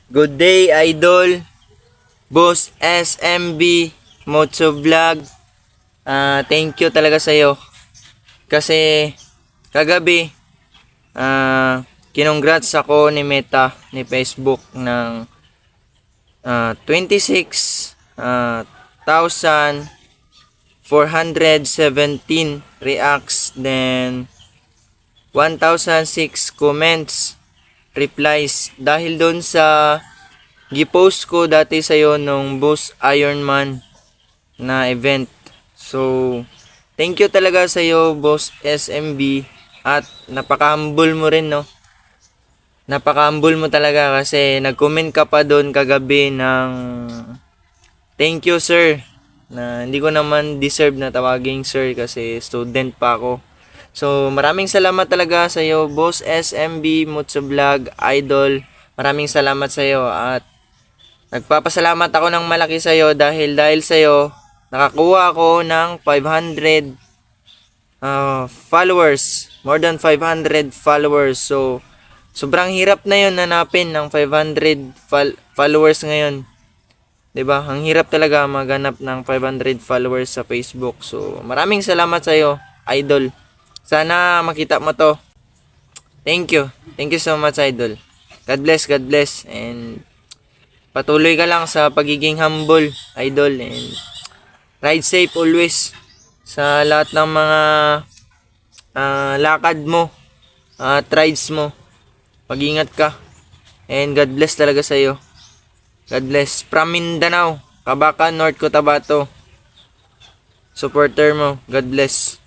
Good day, idol. Boss SMB Moto Vlog. Thank you talaga sa iyo. Kasi kagabi, kinongrats ako ni Meta, ni Facebook ng 26,417 reacts, then 1,006 comments, replies dahil doon sa gipost ko dati sa'yo nung Boss Ironman na event. So, thank you talaga sa'yo, Boss SMB, at napaka-humble mo rin, no? Napaka-humble mo talaga kasi nag-comment ka pa doon kagabi ng thank you, sir, na hindi ko naman deserve na tawaging sir kasi student pa ako. So, maraming salamat talaga sa iyo, Boss SMB Moto Vlog Idol. Maraming salamat sa iyo at nagpapasalamat ako ng malaki sa iyo dahil sa iyo nakakuha ako ng 500 followers, more than 500 followers. So, sobrang hirap na 'yon hanapin ng 500 followers ngayon. 'Di ba? Ang hirap talaga maghanap ng 500 followers sa Facebook. So, maraming salamat sa iyo, Idol. Sana makita mo to. Thank you. Thank you so much, Idol. God bless, God bless. And patuloy ka lang sa pagiging humble, Idol. And ride safe always sa lahat ng mga lakad mo, rides mo. Pag-ingat ka. And God bless talaga sa iyo. God bless. From Mindanao, Cabacan, North Cotabato. Supporter mo. God bless.